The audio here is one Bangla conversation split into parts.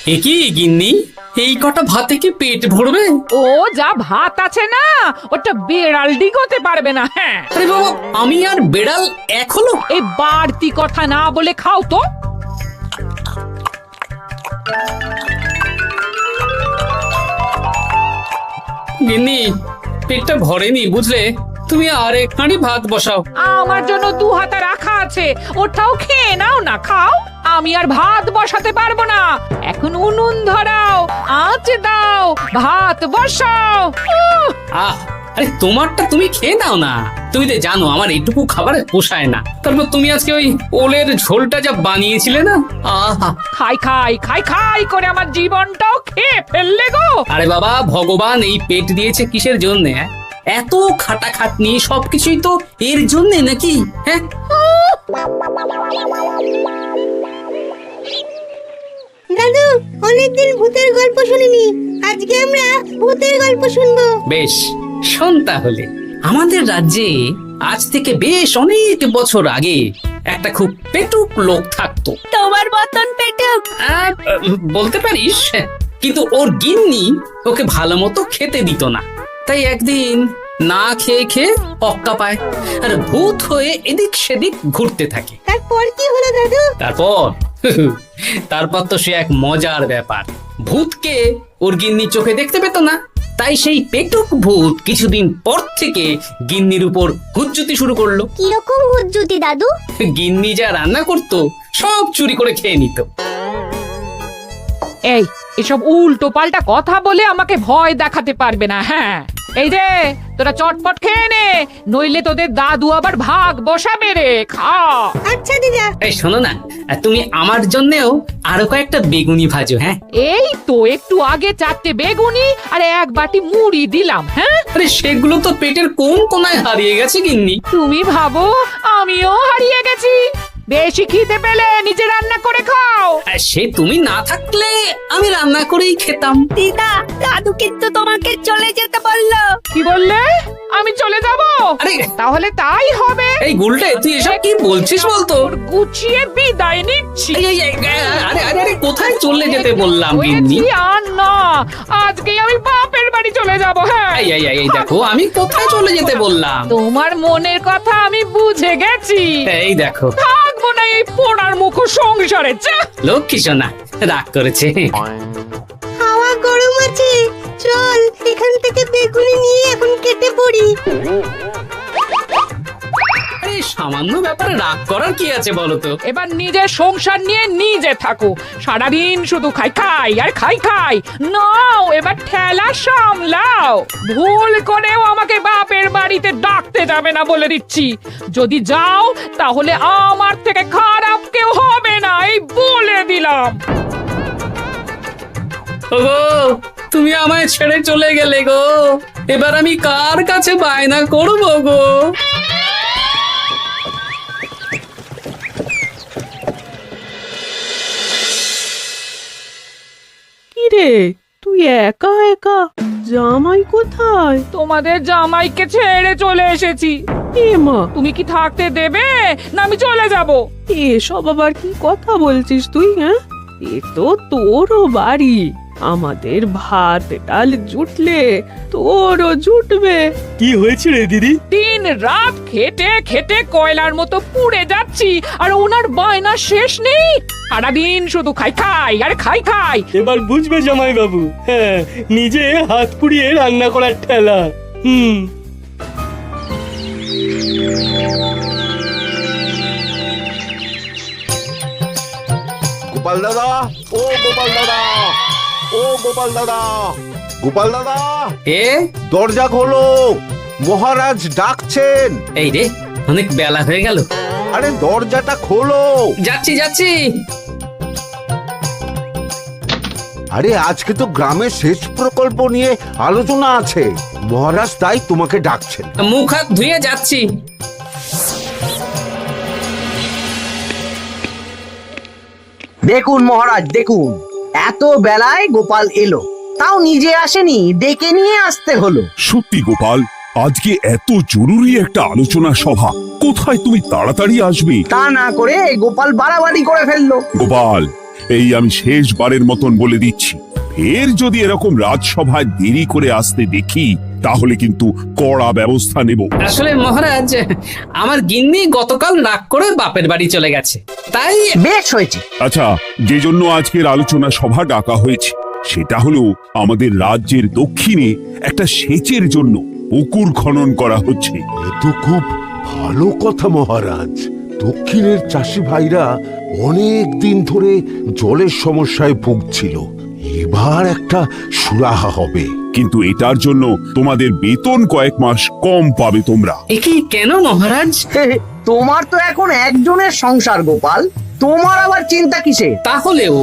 এ কি গিন্নি, এই কটা ভাতে কি পেট ভরবে? ও যা ভাত আছে না, ওটা বেড়াল ডিগোতে পারবে না। হ্যাঁ, আরে বাবা, আমি আর বেড়াল এক হলো? এই বাড়তি কথা না বলে খাও তো। গিন্নি, পেটটা ভরেনি বুঝলে, তুমি আরেক হাঁড়ি ভাত বসাও। আমার জন্য 2 হাতা রাখা আছে, ওটাও খেয়ে নাও না, খাও। আমি আর ভাত বসাতে পারবো না, এখন উনুন ধরাও, আঁচ দাও, ভাত বসাও। আহ, আরে তোমারটা তুমি খেয়ে নাও না। তুমি তো জানো আমার এইটুকু খাবারে পোষায় না। তারপর তুমি আজকে ওই ওলের ঝোলটা যা বানিয়েছিলে না, আহা। খাই খাই খাই খাই করে আমার জীবনটাও খেয়ে ফেললে গো। আরে বাবা, ভগবান এই পেট দিয়েছে কিসের জন্য? এত খাটাখাটনি, সবকিছুই তো এর জন্য নাকি? হ্যাঁ, দাদু, অনেকদিন ভূতের গল্প শুনিনি, আজকে আমরা ভূতের গল্প শুনবো। বেশ, শোন তাহলে। আমাদের রাজ্যে আজ থেকে বেশ অনেক বছর আগে একটা খুব পেটুক লোক থাকতো। তোমার মতন পেটুক? বলতে পারিস, কিন্তু ওর গিন্নি ওকে ভালো মতো খেতে দিত না। তাই একদিন না খেয়ে খেয়ে অক্কা পায় আর ভূত হয়ে এদিক সেদিক ঘুরতে থাকে। তারপর কি হলো দাদু? তারপর তো সে এক মজার ব্যাপার। ভূতকে ওর গিন্নি চোখে দেখতে পেত না, তাই সেই পেটুক ভূত কিছুদিন পর থেকে গিন্নির উপর হুজ্জুতি শুরু করলো। কিরকম হুজ্জুতি দাদু? গিন্নি যা রান্না করতো সব চুরি করে খেয়ে নিত। এই, এসব উল্টো পাল্টা কথা বলে আমাকে ভয় দেখাতে পারবে না। হ্যাঁ, এই যে তোরা চটপট খেয়ে নে, নইলে তোদের দাদু আবার ভাগ বসাবে রে। খা। আচ্ছা দিদা। এই শোনো না, তুমি আমার জন্যেও আরো কয়েকটা বেগুনি ভাজো। হ্যাঁ, এই তো একটু আগে 4টে বেগুনি আর 1 বাটি মুড়ি দিলাম। হ্যাঁ, আরে সেগুলো তো পেটের কোন কোনায় হারিয়ে গেছে গিন্নি। তুমি ভাবো আমিও হারিয়ে গেছি? বেশি খিদে পেলে নিজে রান্না করে খাও। আর সে তুমি না থাকলে আমি রান্না করেই খেতাম। দিদা, দাদু কিন্তু তোমাকে চলে যেতে বললো। কি বললে? আমি চলে যাব? আরে তাহলে তাই হবে। এই গুলটে, তুই এসব কি বলছিস বলতো? গুছিয়ে বিদায় নিচ্ছি। আরে আরে আরে, কোথায় চলে যেতে বললাম গিন্নি? হয়েছি আর না, আজকে আমি বাপের বাড়ি চলে যাব। হ্যাঁ, এই দেখো, আমি কোথায় চলে যেতে বললাম? তোমার মনের কথা আমি বুঝে গেছি। এই দেখো, থাকবো না এই পোড়ার মুখ সংসারে। যা। লক্ষ্মী সোনা রাগ করেছে। হাওয়া গরম আছে, চল এখান থেকে বেগুনি নিয়ে এখন কেটে পড়ি। এই সামান্য ব্যাপারে রাগ করার কি আছে বলো তো? এবার নিজের সংসার নিয়ে নিজে থাকো, সারাদিন শুধু খাই খাই আর খাই খাই। নাও এবার ঠেলা সামলাও। ভুল করেও আমাকে বাপের বাড়িতে ডাকতে যাবে না বলে দিচ্ছি। যদি যাও তাহলে আমার থেকে খারাপ কেউ হবে না, এই বলে দিলাম। ওগো, তুমি আমায় ছেড়ে চলে গেলে গো, এবার আমি কার কাছে বায়না করবো গো? কিরে, তুই একা একা? জামাই কোথায়? তোমাদের জামাইকে ছেড়ে চলে এসেছি। এ মা, তুমি কি থাকতে দেবে না আমি চলে যাব? এসব আবার কি কথা বলছিস তুই? হ্যাঁ, এ তো তোরও বাড়ি। আমাদের ভাত ডাল জুটলে তোরও জুটবে। কি হয়েছে রে দিদি? দিন রাত খেটে খেটে কয়লার মতো পুড়ে যাচ্ছি, আর ওনার বায়না শেষ নেই। সারাদিন শুধু খাই খাই আর খাই খাই। এবার বুঝবে জামাই বাবু। হ্যাঁ, নিজে হাত পুড়িয়ে রান্না করার ঠেলা। গোপাল দাদা, ও গোপাল দাদা, ও গোপাল দাদা, গোপাল দাদা, এ দরজা খোলো, মহারাজ ডাকছেন। এই রে, অনেক বেলা হয়ে গেল। আরে দরজাটা খোলো। যাচ্ছি যাচ্ছি। আরে আজকে তো গ্রামের সেচ প্রকল্প নিয়ে আলোচনা আছে, মহারাজ তাই তোমাকে ডাকছেন। মুখ হাত ধুয়ে যাচ্ছি। দেখুন মহারাজ, দেখুন, এত বেলায় গোপাল এলো, তাও নিজে আসেনি, ডেকে নিয়ে আসতে হলো। সত্যি গোপাল, আজকে এত জরুরি একটা আলোচনা সভা, কোথায় তুমি তাড়াতাড়ি আসবে? তা না করে গোপাল বাড়াবাড়ি করে ফেললো। গোপাল, এই আমি শেষবারের মতন বলে দিচ্ছি, ফের যদি এরকম রাজসভায় দেরি করে আসতে দেখি তাহলে কিন্তু কড়া ব্যবস্থা নেব। আসলে মহারাজ, আমার গিন্নি গতকাল রাগ করে বাপের বাড়ি চলে গেছে, তাই বেশ হয়েছে। আচ্ছা, যে জন্য আজকের আলোচনা সভা ডাকা হয়েছে সেটা হলো আমাদের রাজ্যের দক্ষিণে একটা সেচের জন্য পুকুর খনন করা হচ্ছে। এ তো খুব ভালো কথা মহারাজ। দক্ষিণের চাষি ভাইরা অনেক দিন ধরে জলের সমস্যায় ভুগছিল, এবার একটা সুরাহা হবে। কিন্তু এটার জন্য তোমাদের বেতন কয়েক মাস কম পাবে তোমরা। একি কেন মহারাজ? তোমার তো এখন একজনের সংসার গোপাল, তোমার আবার চিন্তা কিসে? তাহলেও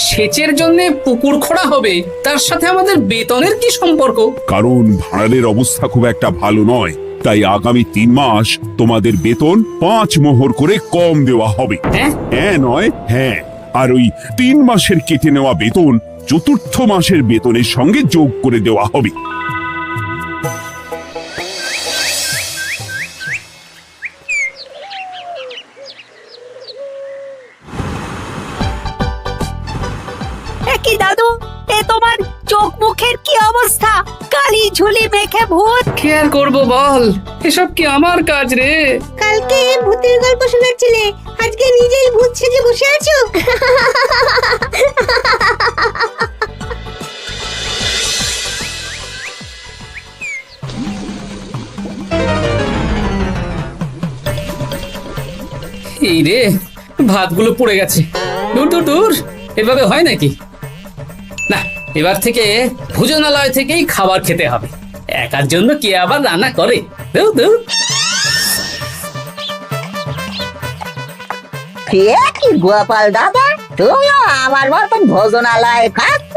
সেচের জন্য পুকুর খোঁড়া হবে, তার সাথে আমাদের বেতনের কি সম্পর্ক? কারণ ভাড়ারের অবস্থা খুব একটা ভালো নয়, তাই আগামী 3 মাস তোমাদের বেতন 5 মোহর করে কম দেওয়া হবে। হ্যাঁ? হ্যাঁ নয় হ্যাঁ। আর ওই 3 মাসের কেটে নেওয়া বেতন চতুর্থ মাসের বেতনের সঙ্গে যোগ করে দেওয়া হবে। কি দাদু, এ তোমার চোখ মুখের কি অবস্থা? কালি ঝুলি মেখে ভূত। কি আর করবো বল, এসব কি আমার কাজ রে? কালকে ভূতের গল্প শোনাচ্ছিলে, আজকে নিজেই ভূত সেজে বসে আছো। এই রে, ভাতগুলো পড়ে গেছে। দূর দূর দূর, এভাবে হয় নাকি? না, এবার থেকে ভোজনালয় থেকেই খাবার খেতে হবে। একার জন্য কে আবার রান্না করে? দূর দূর। কি গোপাল দাদা, তুমিও আমার মতন ভোজনালয়ে খাচ্ছ?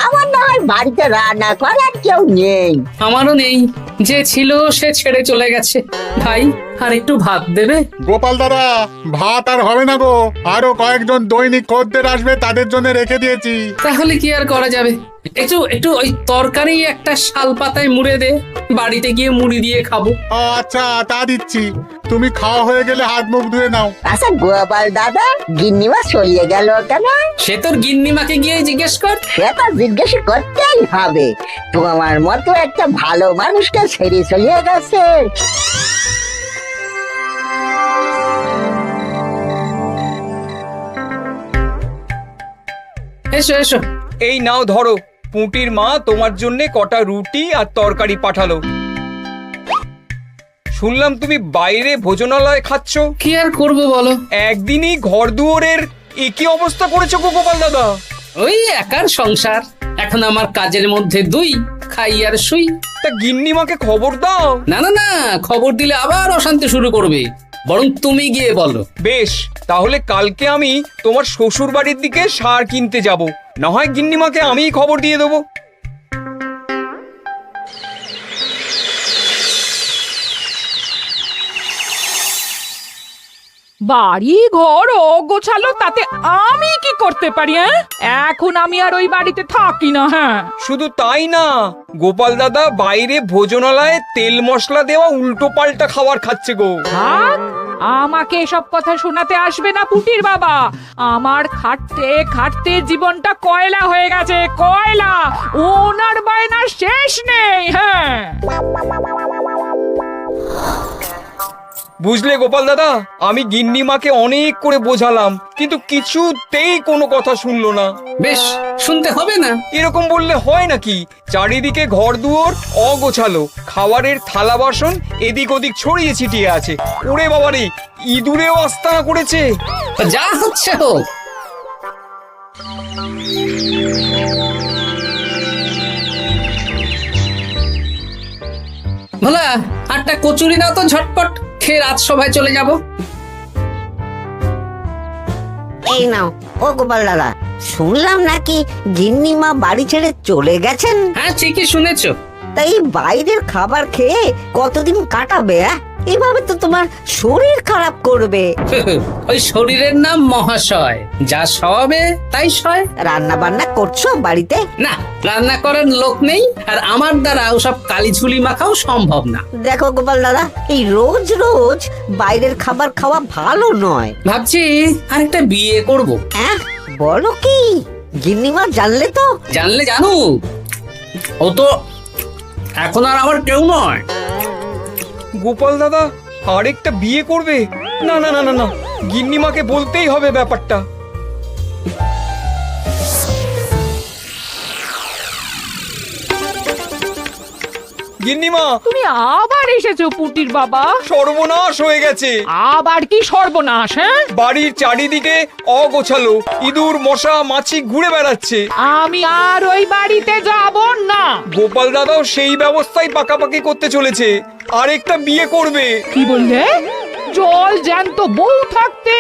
আমার না হয় বাড়িতে রান্না করার কেউ নেই। আমারও নেই, যে ছিল সে ছেড়ে চলে গেছে। ভাই, আর একটু ভাত দেবে? গোপাল দাদা, ভাত আর হবে না গো, আরো কয়েকজন দৈনিক খদ্দের আসবে, তাদের জন্য রেখে দিয়েছি। তাহলে কি আর করা যাবে? একটু একটু ওই তরকারি একটা শাল পাতায় মুড়ে দে, বাড়িতে গিয়ে মুড়ি দিয়ে খাবো। আচ্ছা, তা দিচ্ছি। তুমি খাওয়া হয়ে গেলে হাত মুখ ধুয়ে নাও। আচ্ছা গোপাল দাদা, গিন্নিমা চলিয়ে গেল কেন? সে তোর গিন্নিমাকে গিয়ে জিজ্ঞেস কর। সে তো জিজ্ঞেস করতেই হবে, তোমার মতো একটা ভালো মানুষকে ছেড়ে চলিয়ে গেছে। এসো এসো। এই নাও ধরো, পুঁটির মা তোমার জন্য কটা রুটি আর তরকারি পাঠালো। শুনলাম তুমি বাইরে ভোজনালয় খাচ্ছ। কি আর করবো বলো, একদিনই ঘর দুয়ারের একই অবস্থা করেছো গো গোপাল দাদা। ওই একার সংসার, এখন আমার কাজের মধ্যে দুই, খাই আর শুই। তা গিন্নিমাকে খবর দাও। না না না, খবর দিলে আবার অশান্তি শুরু করবে, বরং তুমি গিয়ে বলো। বেশ, তাহলে কালকে আমি তোমার শ্বশুর বাড়ির দিকে সার কিনতে যাব, না হয় গিন্নিমাকে আমিই খবর দিয়ে দেবো। বাড়ি ঘর অগোছালো, তাতে আমি কি করতে পারি? এখন আমি আর ওই বাড়িতে থাকি না। হ্যাঁ, শুধু তাই না, গোপাল দাদা বাইরে ভোজনালয়ে তেল মশলা দেওয়া উল্টো পাল্টা খাবার খাচ্ছে গো। থাক, আমাকে এসব কথা শোনাতে আসবে না পুটির বাবা। আমার খাটতে খাটতে জীবনটা কয়লা হয়ে গেছে, কয়লা। ওনার বায়নার শেষ নেই। হ্যাঁ, বুঝলে গোপাল দাদা, আমি গিন্নিমাকে অনেক করে বোঝালাম, কিন্তু কিছুতেই কোনো কথা শুনলো না। বেশ, শুনতে হবে না। এরকম বললে হয় নাকি? চারিদিকে ঘর দুয়ার অগোছালো, খাবারের থালা বাসন এদিক ওদিক ছড়িয়ে ছিটিয়ে আছে। ওরে বাবারে, ইঁদুরেও আস্তানা করেছে। যা হচ্ছে হোক। ভোলা, আটটা কচুরি দাও তো ঝটপট, খেয়ে রাজসভায় চলে যাব। এই নাও। ও গোপাল দাদা, শুনলাম নাকি গিন্নিমা বাড়ি ছেড়ে চলে গেছেন? হ্যাঁ, ঠিকই শুনেছো। তাই বাইরের খাবার খেয়ে কতদিন কাটাবে? এভাবে তো তোমার শরীর খারাপ করবে। ওই শরীরের নাম মহাশয়, যা সবে তাই সয়। রান্না বান্না করছো বাড়িতে? না, রান্না করার লোক নেই, আর আমার দ্বারা ওসব কালিঝুলি মাখাও সম্ভব না। দেখো গোপাল দাদা, এই রোজ রোজ বাইরের খাবার খাওয়া ভালো নয়। ভাবছি আরেকটা বিয়ে করব। হ্যাঁ, বলো কি গিন্নিমা জানলে তো? জানলে জানো, ও তো এখন আর আমার কেউ নয়। গোপাল দাদা আরেকটা বিয়ে করবে? না না না না না, গিন্নিমাকে বলতেই হবে ব্যাপারটা। গিন্নিমা, তুমি আবার এসেছো পুটির বাবা। সর্বনাশ হয়ে গেছে। আবার কি সর্বনাশ? হ্যাঁ, বাড়ির চারিদিকে অগোছালো, ইঁদুর মশা মাছি ঘুরে বেড়াচ্ছে। আমি আর ওই বাড়িতে যাব না। গোপাল দাদাও সেই ব্যবস্থাই পাকাপাকি করতে চলেছে, আরেকটা বিয়ে করবে। কি বললে? জল জ্যান্ত বউ থাকতে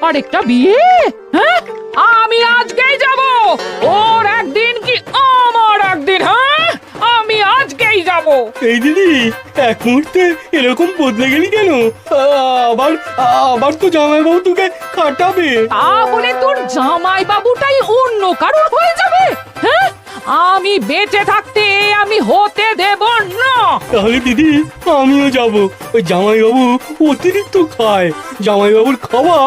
আরেকটা বিয়ে? হ্যাঁ, আমি আজকেই যাব। ওর একদিন কি আমার একদিন? হ্যাঁ, আমি আজকেই যাব। এই দিদি, এক মুহূর্তে এরকম বদলে গেলি কেন? আবার আবার তো জামাইবাবু তোকে কাটাবে। তা বলে তোর জামাই বাবুটাই অন্য কারোর হয়ে যাবে? হ্যাঁ, আমি বেঁচে থাকতে আমি হতে দেব না। তাহলে দিদি আমিও যাব। ওই জামাইবাবু অতিরিক্ত খায়, জামাইবাবুর খাওয়া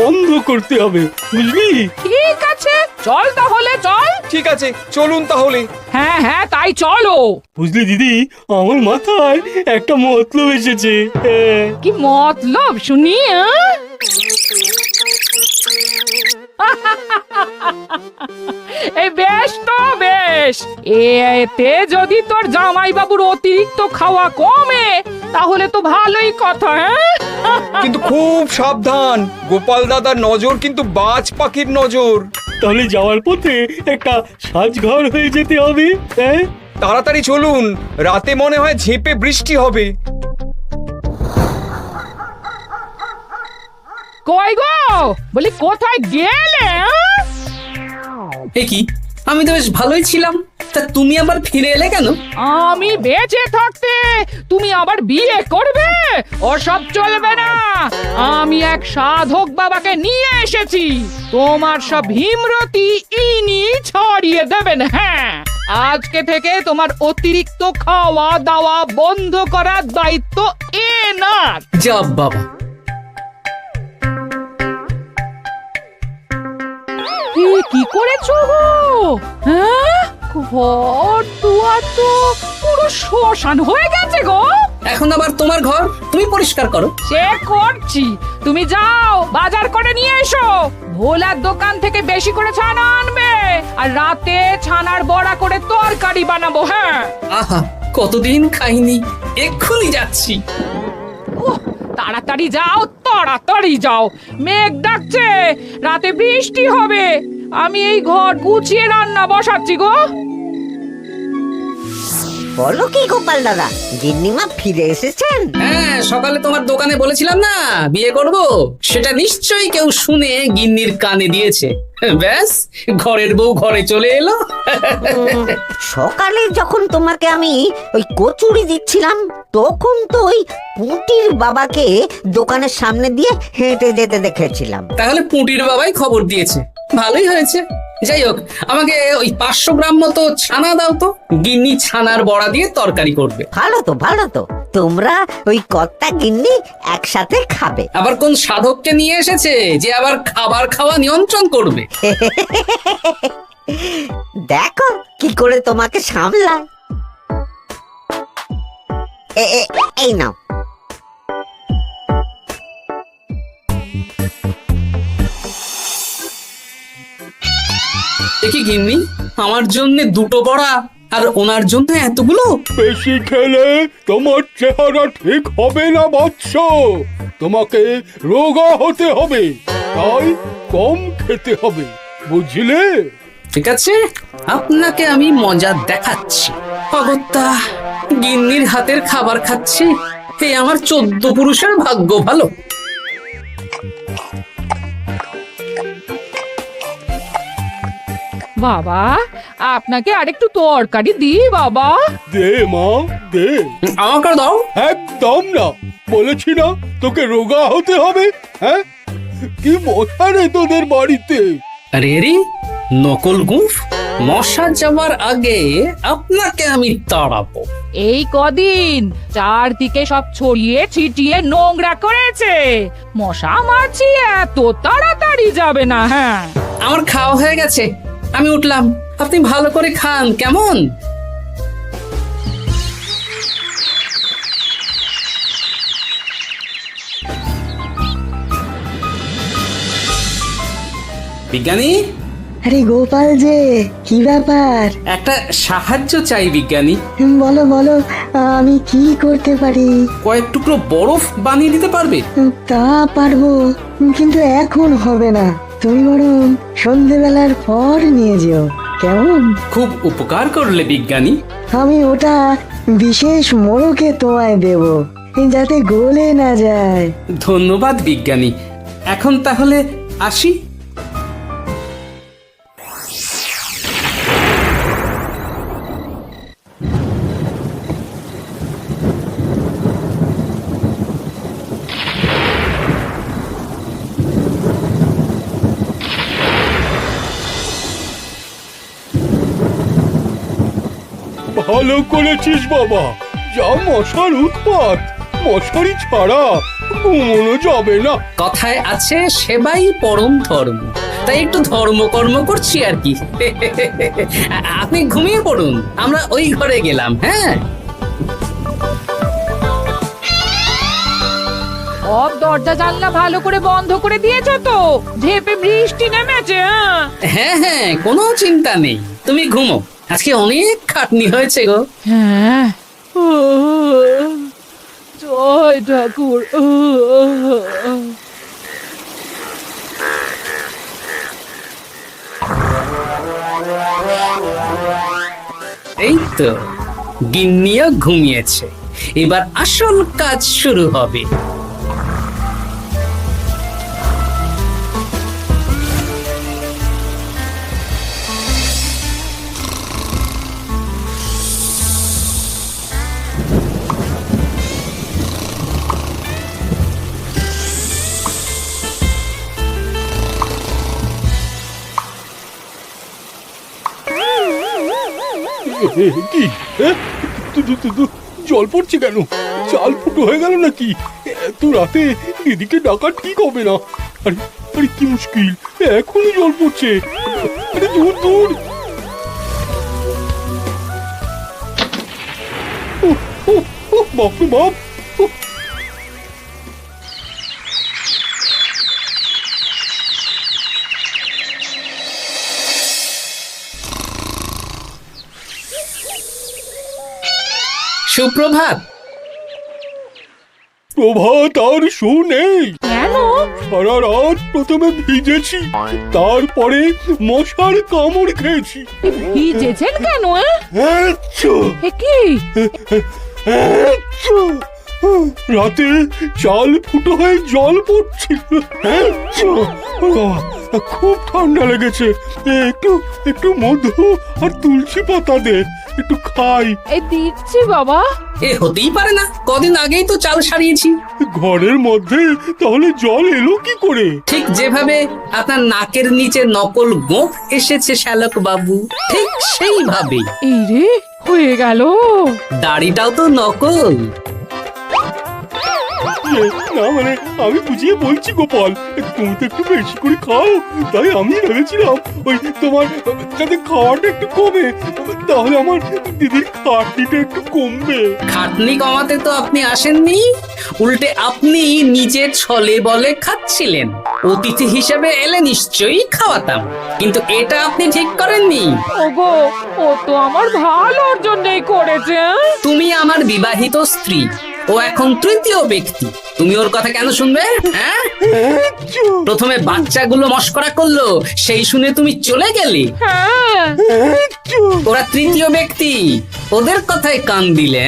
বন্ধ করতে হবে, বুঝলি? ঠিক আছে, চল তাহলে চল। ঠিক আছে, চলুন তাহলে। হ্যাঁ হ্যাঁ, তাই চলো। বুঝলি দিদি, আমার মাথায় একটা মতলব এসেছে। হ্যাঁ। কি মতলব শুনি? এই বেশ তো বেশ, এতে যদি তোর জামাই বাবুর অতিরিক্ত খাওয়া কমে তাহলে তো ভালোই কথা। হ্যাঁ, কিন্তু খুব সাবধান, গোপাল দাদার নজর কিন্তু বাজ পাখির নজর। তাহলে যাওয়ার পথে একটা সাজঘর হয়ে যেতে হবে। হ্যাঁ, তাড়াতাড়ি চলুন, রাতে মনে হয় ঝেঁপে বৃষ্টি হবে। কই গো, বলি কোথায় গেলে? এ কি, আমি তো বেশ ভালোই ছিলাম, তা তুমি আবার ফিরে এলে কেন? আমি বেঁচে থাকতে তুমি আবার বিয়ে করবে? ওসব চলবে না। আমি এক সাধক বাবাকে নিয়ে এসেছি, তোমার সব ভীমরতি ইনি ছড়িয়ে দেবেন। হ্যাঁ, আজকে থেকে তোমার অতিরিক্ত খাওয়া দাওয়া বন্ধ করার দায়িত্ব এনার। যা বাবা, কি করেছো গো? হ্যাঁ, ঘর দুয়ার তো পুরো শ্মশান হয়ে গেছে গো। এখন আবার তোমার ঘর তুমি পরিষ্কার করো। সে করছি, তুমি যাও বাজার করে নিয়ে এসো। ভোলার দোকান থেকে বেশি করে ছানা আনবে, আর রাতে ছানার বড়া করে তরকারি বানাবো। হ্যাঁ, আহা, কতদিন খাইনি, এক্ষুনি যাচ্ছি। উহ, তাড়াতাড়ি যাও, তাড়াতাড়ি যাও, মেঘ ডাকছে, রাতে বৃষ্টি হবে। আমি এই ঘর গুছিয়ে রান্না বসাচ্ছি গো। বলো কি গোপাল দাদা, গিন্নিমা ফিরে এসেছেন? হ্যাঁ, সকালে তোমার দোকানে বলেছিলাম না বিয়ে করব, সেটা নিশ্চয়ই কেউ শুনে গিন্নির কানে দিয়েছে। ব্যাস, ঘরের বউ ঘরে চলে এলো। সকালে যখন তোমাকে আমি ওই কচুরি দিচ্ছিলাম, তখন তো ওই পুটির বাবাকে দোকানের সামনে দিয়ে হেঁটে যেতে দেখেছিলাম। তাহলে পুটির বাবাই খবর দিয়েছে, ভালোই হয়েছে। যাই হোক, আমাকে ওই 500 গ্রাম মতো ছানা দাও তো, গিন্নি ছানার বড়া দিয়ে তরকারি করবে। ভালো তো, ভালো তো, তোমরা ওই কর্তা গিন্নি একসাথে খাবে। আবার কোন সাধককে নিয়ে এসেছে যে আবার খাবার খাওয়া নিয়ন্ত্রণ করবে? দেখো কি করে তোমাকে সামলায়। এই নাও। দেখি গিন্নি, আমার জন্য দুটো বড়া আর ওনার জন্য এতগুলো? বেশি খেলে তোমার চেহারা ঠিক হবে না বৎস, তোমাকে রোগা হতে হবে, তাই কম খেতে হবে, বুঝলে? ঠিক আছে, আপনাকে আমি মজা দেখাচ্ছি। অগত্যা গিন্নির হাতের খাবার খাচ্ছি, এই আমার 14 পুরুষের ভাগ্য ভালো। বাবা, আপনাকে আরেকটু তরকারি দিই বাবা? দে মা, দে। আমাকে দাও। একদম না, বলেছি না তোকে রোগা হতে হবে। হ্যাঁ, কি মশা রে তোদের বাড়িতে। আরে রে, নকল গুফ, মশা যাওয়ার আগে আপনাকে আমি তাড়াবো। এই কদিন চারদিকে সব ছড়িয়ে ছিটিয়ে নোংরা করেছে, মশা মাছি এত তাড়াতাড়ি যাবে না। হ্যাঁ, আমার খাওয়া হয়ে গেছে, আমি উঠলাম। আপনি ভালো করে খান, কেমন? বিজ্ঞানী, আরে গোপাল যে, কি ব্যাপার? একটা সাহায্য চাই বিজ্ঞানী। বলো বলো, আমি কি করতে পারি? কয়েক টুকরো বরফ বানিয়ে দিতে পারবে? তা পারবো, কিন্তু এখন হবে না। তুমি বরং সন্ধেবেলার পর নিয়ে যেও, কেমন? খুব উপকার করলে বিজ্ঞানী। আমি ওটা বিশেষ মোড়কে তোমায় দেব, যাতে গলে না যায়। ধন্যবাদ বিজ্ঞানী, এখন তাহলে আসি। ভালো করেছিস বাবা, যা মশার উৎপাত, মশারি ছাড়া ঘুমোনো যাবে না। কথায় আছে সেবাই পরম ধর্ম, তাই একটু ধর্মকর্ম করছি আর কি। আপনি ঘুমিয়ে পড়ুন, আমরা ওই ঘরে গেলাম। হ্যাঁ, সব দরজা জানলা ভালো করে বন্ধ করে দিয়েছো তো? ঝেপে বৃষ্টি নেমেছে। হ্যাঁ হ্যাঁ, কোনো চিন্তা নেই, তুমি ঘুমো। আজকে অনেক খাটনি হয়েছে গো। হ্যাঁ, জয় ঠাকুর। এই তো গিন্নিও ঘুমিয়েছে, এবার আসল কাজ শুরু হবে। কি জল পড়ছে কেন? চাল ফুটো হয়ে গেল নাকি? এত রাতে এদিকে ডাকা ঠিক হবে না। আরে আরে কি মুশকিল, এখনই জল পড়ছে। আরে দূর দূর। বাপরে বাপ। সুপ্রভাত। প্রভাত আর শু নেই। কেন? সারা রাত প্রথমে ভিজেছি, তারপরে মশার কামড় খেয়েছি। ভিজেছেন কেন? আচ্ছা, এ কি? আচ্ছা। রাতে চাল ফুটো হয়ে জল পড়ছিল। আচ্ছা, খুব ঠান্ডা লেগেছে। একটু একটু মধু আর তুলসী পাতা দে, একটু খাই। এই দিচ্ছি বাবা। এ হতেই পারে না, কদিন আগেই তো চাল সারিয়েছি। ঘরের মধ্যে তাহলে জল এলো কি করে? ঠিক যেভাবে আপনার নাকের নিচে নকল গোঁফ এসেছে শ্যালক বাবু, ঠিক সেইভাবেই। এই রে, হয়ে গেল। দাড়িটাও তো নকল। না মানে আমি বুঝিয়ে বলছি গোপাল, তুমি তো একটু বেশি করে খাও, তাই আমি ভেবেছিলাম ওই তোমার যাতে খাওয়াটা একটু কমে, তাহলে আমার দিদির খাটনিটা একটু কমবে। খাটনি কমাতে তো আপনি আসেননি, উল্টে আপনি নিজের ছলে বলে খাচ্ছিলেন। অতিথি হিসেবে এলে নিশ্চয়ই খাওয়াতাম, কিন্তু এটা আপনি ঠিক করেননি। ওগো, ও তো আমার ভালোর জন্যই করেছে। তুমি আমার বিবাহিত স্ত্রী, ও এখন তৃতীয় ব্যক্তি, তুমি ওর কথা কেন শুনবে? হ্যাঁ, প্রথমে বাচ্চাগুলো মস্করা করলো, সেই শুনে তুমি চলে গেলে। হ্যাঁ, ওরা তৃতীয় ব্যক্তি, ওদের কথায় কান দিলে।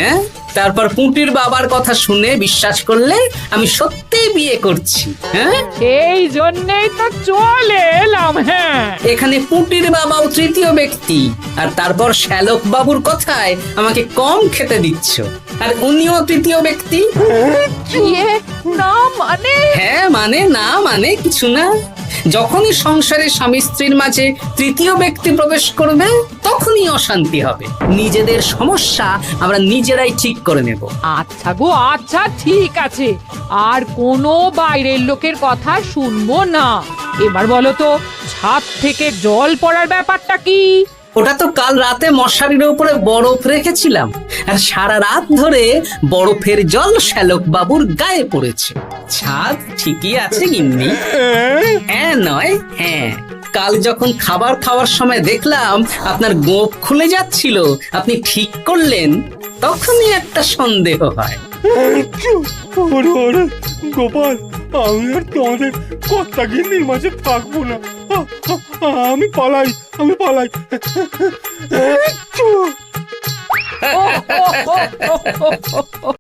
তারপর পুঁটির বাবার কথা শুনে বিশ্বাস করলে আমি সত্যিই বিয়ে করছি। হ্যাঁ, এই জন্যই তো চলে এলাম। হ্যাঁ, এখানে পুঁটির বাবাও তৃতীয় ব্যক্তি, আর তারপর শ্যালক বাবুর কথায় আমাকে কম খেতে দিচ্ছ, আর উনিও তৃতীয় ব্যক্তি। ইয়ে, না মানে? হ্যাঁ মানে, না মানে কিছু না। যখনই সংসারে স্বামী স্ত্রীর মাঝে তৃতীয় ব্যক্তি প্রবেশ করবে তখনই অশান্তি হবে। নিজেদের সমস্যা আমরা নিজেরাই ঠিক করে নেব। আচ্ছা গো আচ্ছা, ঠিক আছে, আর কোনো বাইরের লোকের কথা শুনবো না। এবার বলো তো, ছাদ থেকে জল পড়ার ব্যাপারটা কি? ওটা তো কাল রাতে মশারির উপরে বরফ রেখেছিলাম, আর সারা রাত ধরে বরফের জল শ্যালক বাবুর গায়ে পড়েছে। ছাদ ঠিকই আছে গিন্নি। হ্যাঁ নয় হ্যাঁ, কাল যখন খাবার খাওয়ার সময় দেখলাম আপনার গোঁফ খুলে যাচ্ছিল, আপনি ঠিক করলেন, তখনই একটা সন্দেহ হয়। ওরে ওরে গোপাল, আমি আর তোমাদের কর্তা গিন্নির মাঝে থাকবো না। আমি পালাই। ও, ও, ও, ও, ও, ও, ও।